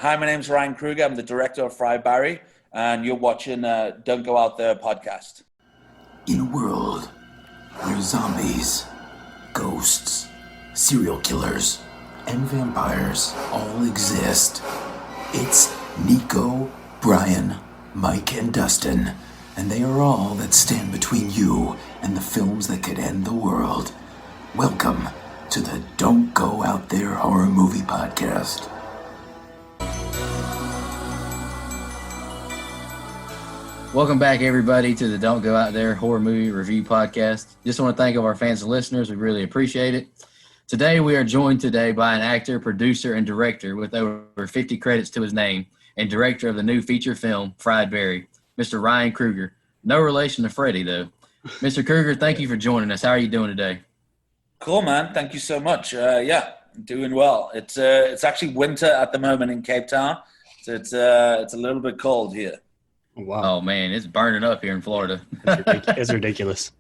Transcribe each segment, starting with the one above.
Hi, my name's Ryan Kruger. I'm the director of Fry Barry, and you're watching Don't Go Out There podcast. In a world where zombies, ghosts, serial killers, and vampires all exist, it's Nico, Brian, Mike, and Dustin, and they are all that stand between you and the films that could end the world. Welcome to the Don't Go Out There Horror Movie Podcast. Welcome back, everybody, to the Don't Go Out There Horror Movie Review Podcast. Just want to thank all our fans and listeners. We really appreciate it. Today, we are joined by an actor, producer, and director with over 50 credits to his name, and director of the new feature film, Fried Berry, Mr. Ryan Kruger. No relation to Freddie, though. Mr. Kruger, thank you for joining us. How are you doing today? Cool, man. Thank you so much. I'm doing well. It's actually winter at the moment in Cape Town, so it's a little bit cold here. Wow. Oh, man, it's burning up here in Florida. It's ridiculous.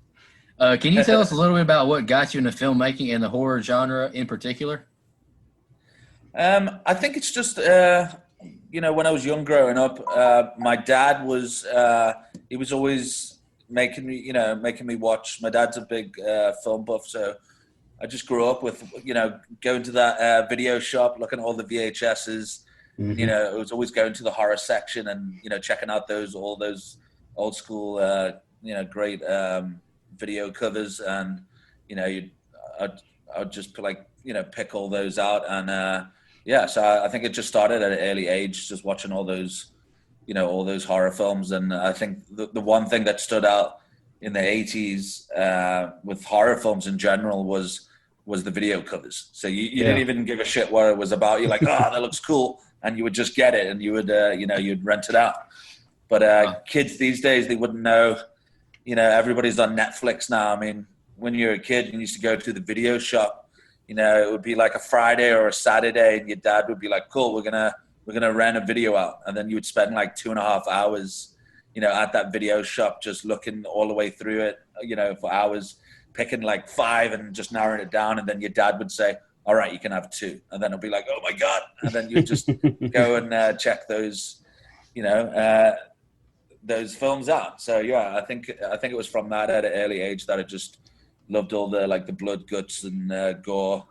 Can you tell us a little bit about what got you into filmmaking and the horror genre in particular? I think it's just, when I was young growing up, my dad was, he was always making me watch. My dad's a big film buff, so I just grew up with, going to that video shop, looking at all the VHSs. Mm-hmm. It was always going to the horror section and, checking out all those old school, great video covers. And, I'd just pick all those out. And, so I think it just started at an early age, just watching all those horror films. And I think the one thing that stood out in the 80s with horror films in general was the video covers. So you didn't even give a shit what it was about. You're like, oh, that looks cool. And you would just get it, and you would, you'd rent it out. But kids these days, they wouldn't know. Everybody's on Netflix now. I mean, when you're a kid, you used to go to the video shop. It would be like a Friday or a Saturday, and your dad would be like, "Cool, we're gonna rent a video out," and then you would spend like 2.5 hours, at that video shop, just looking all the way through it, for hours, picking like 5 and just narrowing it down, and then your dad would say, all right, you can have 2. And then it'll be like, oh my God. And then you just go and check those, those films out. So yeah, I think it was from that at an early age that I just loved all the blood, guts, and gore.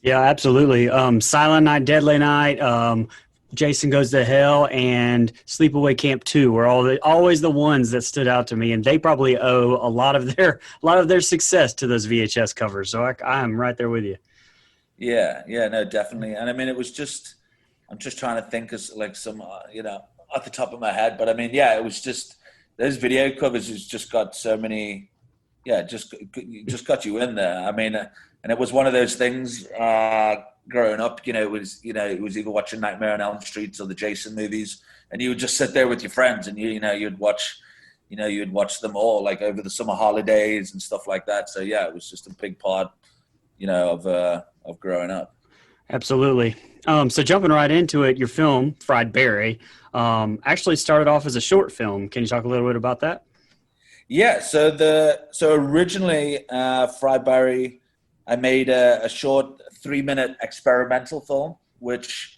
Yeah, absolutely. Silent Night, Deadly Night, Jason Goes to Hell, and Sleepaway Camp 2 were always the ones that stood out to me, and they probably owe a lot of their success to those VHS covers. So I'm right there with you. Yeah, no, definitely. And I mean, I'm just trying to think of like some, off the top of my head, but I mean, yeah, it was just those video covers has just got so many, just got you in there. I mean, and it was one of those things. Growing up, it was either watching Nightmare on Elm Street or the Jason movies, and you would just sit there with your friends, and you'd watch them all like over the summer holidays and stuff like that. So yeah, it was just a big part, of growing up. Absolutely. So jumping right into it, your film Fried Berry actually started off as a short film. Can you talk a little bit about that? Yeah. So originally, Fried Berry, I made a short 3-minute experimental film, which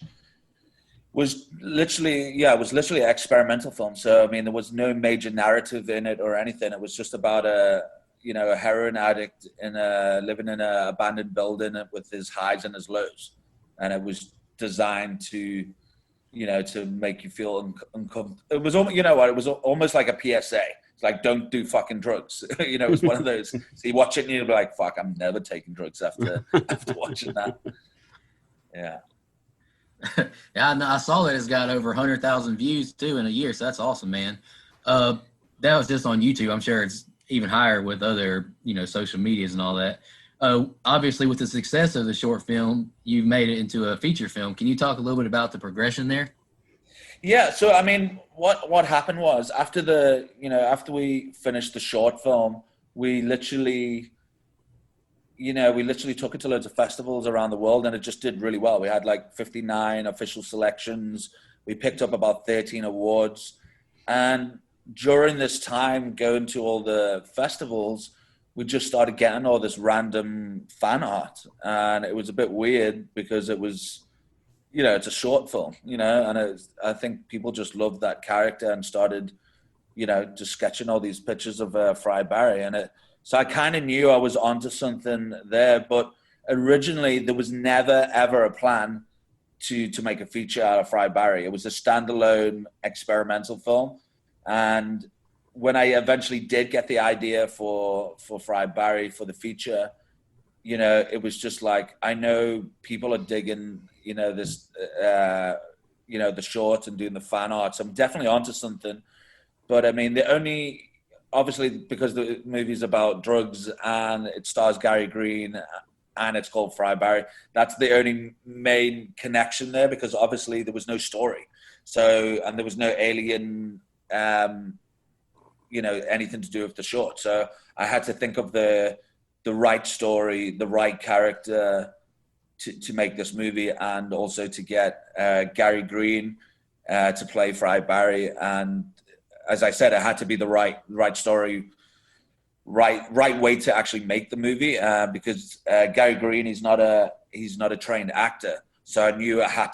was literally an experimental film. So, I mean, there was no major narrative in it or anything. It was just about a heroin addict living in an abandoned building with his highs and his lows. And it was designed to make you feel uncomfortable. It was almost, it was almost like a PSA. Like, don't do fucking drugs. It was one of those. So you watch it and you'll be like, fuck, I'm never taking drugs after watching that. Yeah. Yeah, I saw that it's got over 100,000 views, too, in a year. So that's awesome, man. That was just on YouTube. I'm sure it's even higher with other, social medias and all that. Obviously, with the success of the short film, you've made it into a feature film. Can you talk a little bit about the progression there? Yeah, so I mean, what happened was after we finished the short film, we literally took it to loads of festivals around the world, and it just did really well. We had like 59 official selections. We picked up about 13 awards, and during this time going to all the festivals, we just started getting all this random fan art, and it was a bit weird because it was it's a short film, and I think people just loved that character and started, just sketching all these pictures of Fry Barry. So I kind of knew I was onto something there, but originally there was never, ever a plan to make a feature out of Fry Barry. It was a standalone experimental film. And when I eventually did get the idea for Fry Barry for the feature, it was just like, I know people are digging, this, the short and doing the fan art. So I'm definitely onto something. But I mean, obviously, because the movie's about drugs and it stars Gary Green and it's called Fry Barry, that's the only main connection there, because obviously there was no story. So, and there was no alien, anything to do with the short. So I had to think of the right story, the right character to make this movie, and also to get Gary Green to play Fry Barry. And as I said, it had to be the right story, right way to actually make the movie, because Gary Green, he's not a trained actor. So I knew I had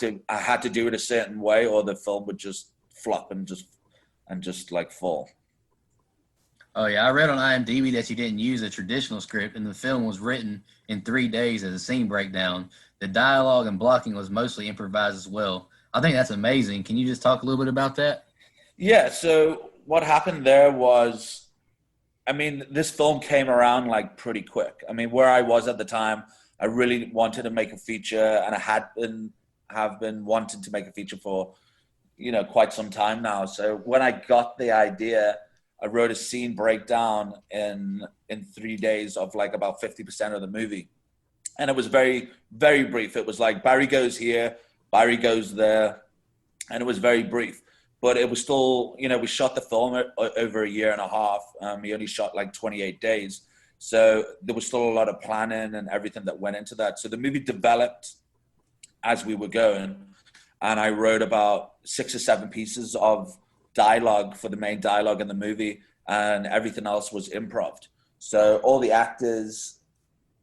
to do it a certain way, or the film would just flop and just like fall. Oh yeah, I read on IMDb that you didn't use a traditional script, and the film was written in 3 days as a scene breakdown. The dialogue and blocking was mostly improvised as well. I think that's amazing. Can you just talk a little bit about that? Yeah. So what happened there was, I mean, this film came around like pretty quick. I mean, where I was at the time, I really wanted to make a feature, and I have been wanting to make a feature for, quite some time now. So when I got the idea, I wrote a scene breakdown in 3 days of like about 50% of the movie. And it was very, very brief. It was like Barry goes here, Barry goes there. And it was very brief. But it was still, we shot the film over a year and a half. We only shot like 28 days. So there was still a lot of planning and everything that went into that. So the movie developed as we were going. And I wrote about 6 or 7 pieces of dialogue for the main dialogue in the movie, and everything else was improv. So all the actors,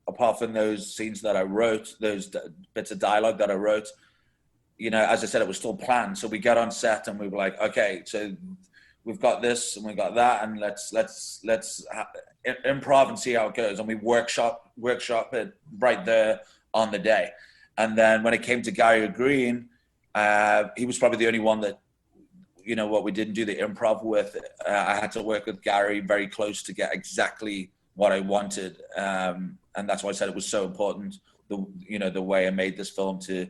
apart from those scenes that I wrote, those bits of dialogue that I wrote, as I said, it was still planned. So we got on set and we were like, okay, so we've got this and we got that, and let's improv and see how it goes. And we workshop it right there on the day. And then when it came to Gary Green, he was probably the only one that, what we didn't do the improv with. I had to work with Gary very close to get exactly what I wanted. And that's why I said it was so important, the way I made this film to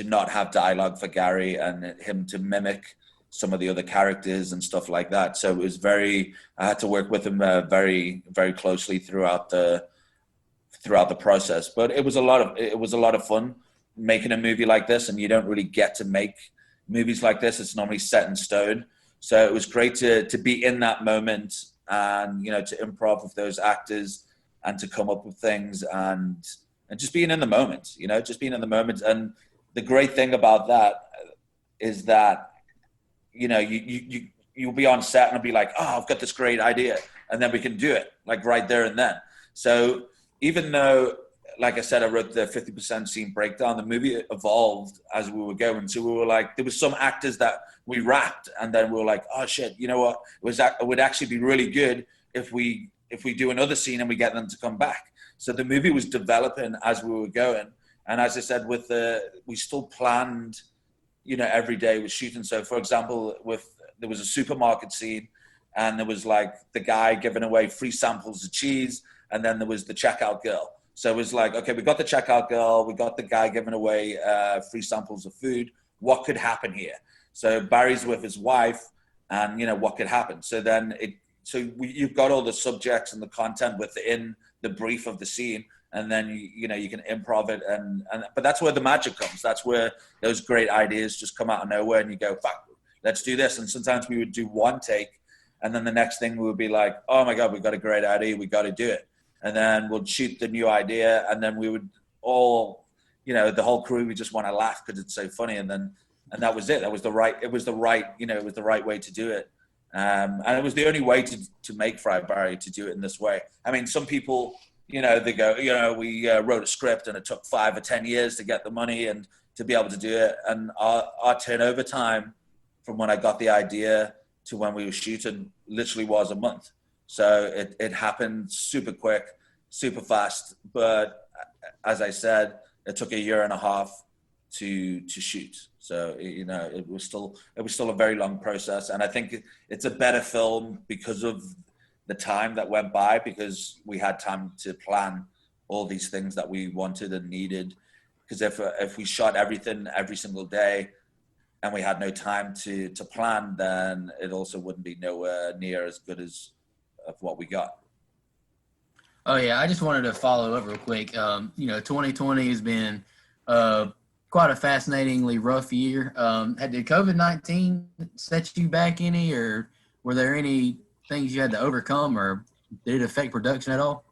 not have dialogue for Gary and him to mimic some of the other characters and stuff like that. So it was I had to work with him very, very closely throughout the process. But it was a lot of fun making a movie like this, and you don't really get to make movies like this. It's normally set in stone. So it was great to be in that moment and, to improv with those actors and to come up with things and just being in the moment, just being in the moment. And the great thing about that is that, you'll be on set and it'll be like, oh, I've got this great idea. And then we can do it like right there and then. So even though, like I said, I wrote the 50% scene breakdown, the movie evolved as we were going. So we were like, there was some actors that we wrapped, and then we were like, oh shit, you know what? It would actually be really good if we do another scene and we get them to come back. So the movie was developing as we were going. And as I said, we still planned, every day was shooting. So for example, there was a supermarket scene, and there was like the guy giving away free samples of cheese, and then there was the checkout girl. So it was like, okay, we got the checkout girl, we got the guy giving away free samples of food. What could happen here? So Barry's with his wife, and what could happen? So then you've got all the subjects and the content within the brief of the scene, and then you can improv it, but that's where the magic comes. That's where those great ideas just come out of nowhere, and you go, fuck, let's do this. And sometimes we would do one take, and then the next thing we would be like, oh my God, we've got a great idea, we got to do it. And then we'll shoot the new idea, and then we would all, the whole crew, we just want to laugh because it's so funny. And that was it. It was the right way to do it. And it was the only way to make Fry Barry, to do it in this way. I mean, some people, they go, we wrote a script and it took 5 or 10 years to get the money and to be able to do it. And our turnover time from when I got the idea to when we were shooting literally was a month. So it happened super quick, super fast. But as I said, it took a year and a half to shoot. So, it was still a very long process. And I think it's a better film because of the time that went by, because we had time to plan all these things that we wanted and needed. Because if we shot everything every single day and we had no time to plan, then it also wouldn't be nowhere near as good as of what we got. Oh yeah, I just wanted to follow up real quick. 2020 has been quite a fascinatingly rough year. Did COVID-19 set you back any, or were there any things you had to overcome, or did it affect production at all?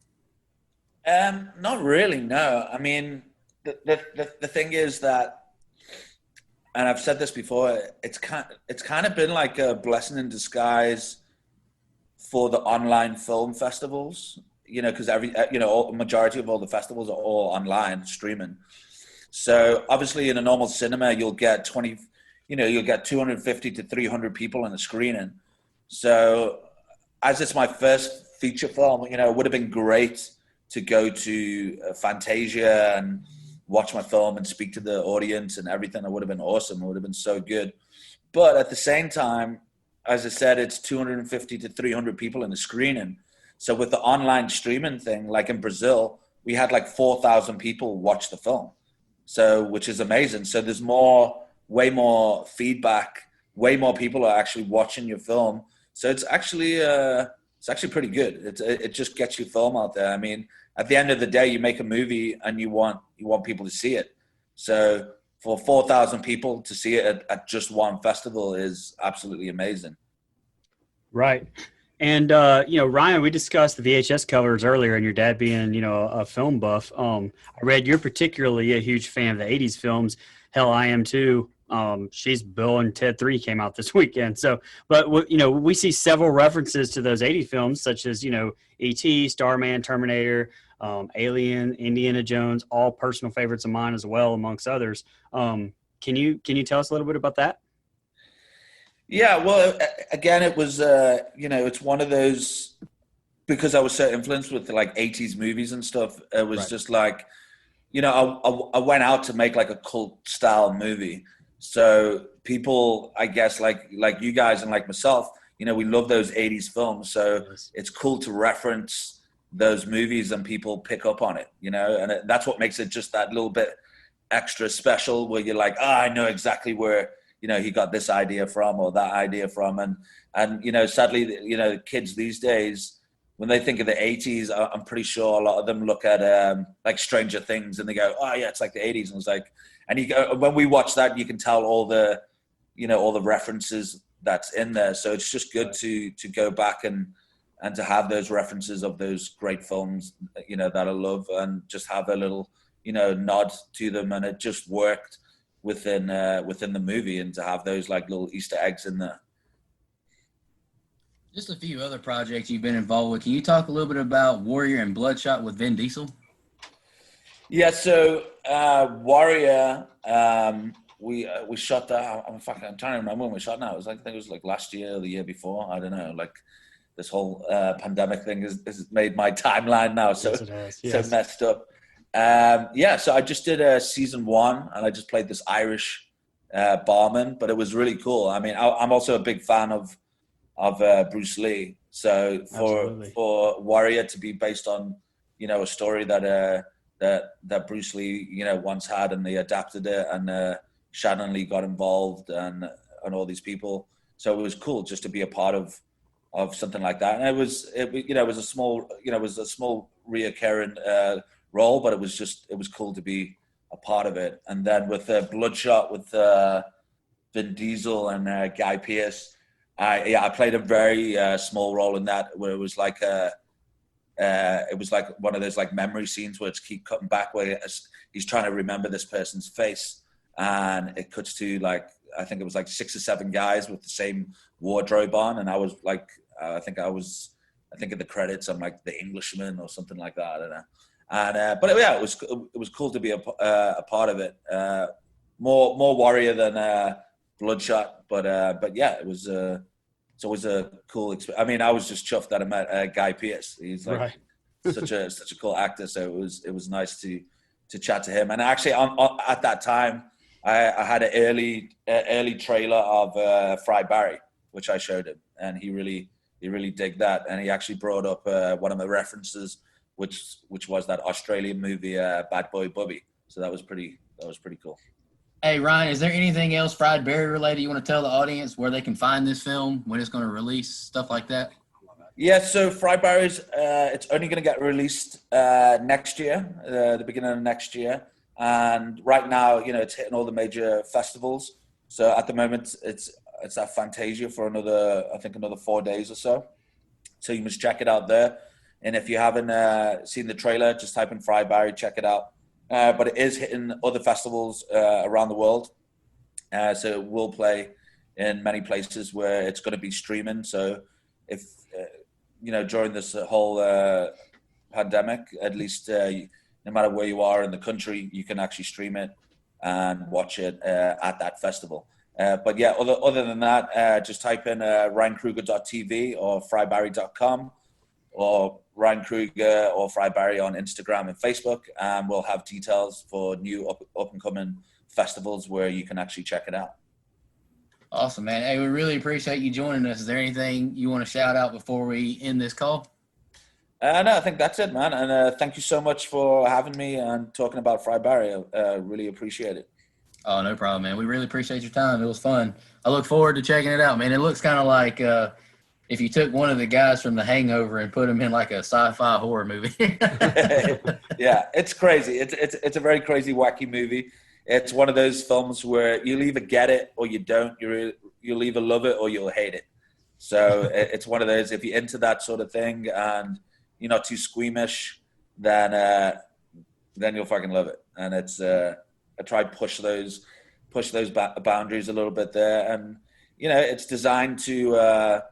Not really, no. I mean, the thing is that, and I've said this before, it's kind of been like a blessing in disguise for the online film festivals, because majority of all the festivals are all online streaming. So obviously in a normal cinema, you'll get 250 to 300 people in a screening. So as it's my first feature film, it would have been great to go to Fantasia and watch my film and speak to the audience and everything. It would have been awesome. It would have been so good. But at the same time, as I said, it's 250 to 300 people in the screening. So with the online streaming thing, like in Brazil, we had like 4,000 people watch the film. So, which is amazing. So there's way more feedback, way more people are actually watching your film. So it's actually pretty good. It just gets your film out there. I mean, at the end of the day, you make a movie and you want people to see it. So for 4,000 people to see it at just one festival is absolutely amazing. Right. And, Ryan, we discussed the VHS covers earlier and your dad being, a film buff. I read you're particularly a huge fan of the 80s films. Hell, I am too. She's Bill and Ted 3 came out this weekend. So, but, we see several references to those 80s films, such as, E.T., Starman, Terminator, Alien, Indiana Jones, all personal favorites of mine as well, amongst others. Can you tell us a little bit about that? Yeah, well, again, it was, it's one of those, because I was so influenced with like 80s movies and stuff, it was just like, I went out to make like a cult style movie. So people, I guess, like you guys and like myself, we love those 80s films. So it's cool to reference those movies and people pick up on it, and that's what makes it just that little bit extra special, where you're like, I know exactly where, he got this idea from or that idea from. And sadly, kids these days, when they think of the 80s, I'm pretty sure a lot of them look at like Stranger Things and they go, oh yeah, it's like the 80s. And it's like, and when we watch that, you can tell all the references that's in there. So it's just good to go back and to have those references of those great films, that I love, and just have a little, nod to them. And it just worked within the movie, and to have those like little Easter eggs in there. Just a few other projects you've been involved with. Can you talk a little bit about Warrior and Bloodshot with Vin Diesel? Yeah, so Warrior, we shot that. I'm trying to remember when we shot now. I think it was like last year or the year before. I don't know. Like this whole pandemic thing has made my timeline now so messed up. So I just did season 1, and I just played this Irish barman, but it was really cool. I mean, I'm also a big fan of Bruce Lee. So for Warrior to be based on, a story that Bruce Lee, once had, and they adapted it, and Shannon Lee got involved, and all these people. So it was cool just to be a part of something like that. And it was a small reoccurring role, but it was cool to be a part of it. And then with Bloodshot with Vin Diesel and Guy Pearce, I played a very small role in that, where it was like one of those like memory scenes where it's keep cutting back, where he's trying to remember this person's face, and it cuts to like, I think it was like 6 or 7 guys with the same wardrobe on, and I was like, I think I was I think in the credits I'm like the Englishman or something like that. I don't know. And but yeah, it was cool to be a part of it. More warrior than Bloodshot, but yeah, it's always a cool experience. I mean, I was just chuffed that I met Guy Pearce. He's like Right. such a cool actor. So it was nice to chat to him. And actually, at that time, I had an early trailer of Fry Barry, which I showed him, and he really digged that. And he actually brought up one of my references, which was that Australian movie Bad Boy Bubby. So that was pretty cool. Hey, Ryan, is there anything else Fried Berry related you want to tell the audience where they can find this film, when it's going to release, stuff like that? Yeah, so Fry Barry's, it's only going to get released next year, the beginning of next year. And right now, it's hitting all the major festivals. So at the moment, it's at Fantasia for another 4 days or so. So you must check it out there. And if you haven't seen the trailer, just type in Fry Barry, check it out. But it is hitting other festivals around the world. So it will play in many places where it's going to be streaming. So if, during this whole pandemic, at least no matter where you are in the country, you can actually stream it and watch it at that festival. But yeah, other than that, just type in ryankruger.tv or frybarry.com or Ryan Kruger or Fry Barry on Instagram and Facebook, and we'll have details for new up and coming festivals where you can actually check it out. Awesome, man. Hey, we really appreciate you joining us. Is there anything you want to shout out before we end this call? No, I think that's it, man. And thank you so much for having me and talking about Fry Barry. I really appreciate it. Oh, no problem, man. We really appreciate your time. It was fun. I look forward to checking it out, man. It looks kind of like if you took one of the guys from The Hangover and put him in like a sci-fi horror movie. Yeah, it's crazy. It's a very crazy, wacky movie. It's one of those films where you'll either get it or you don't. You'll either love it or you'll hate it. So it's one of those, if you're into that sort of thing and you're not too squeamish, then you'll fucking love it. And it's I try to push those boundaries a little bit there. And, it's designed to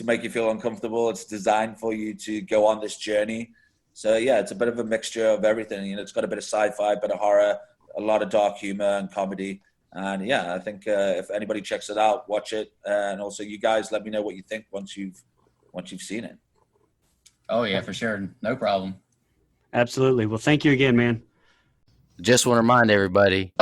make you feel uncomfortable. It's designed for you to go on this journey. So yeah, it's a bit of a mixture of everything. It's got a bit of sci-fi, a bit of horror, a lot of dark humor and comedy. And yeah, I think if anybody checks it out, watch it. And also you guys let me know what you think once you've seen it. Oh yeah, for sure. No problem. Absolutely. Well, thank you again, man. Just want to remind everybody,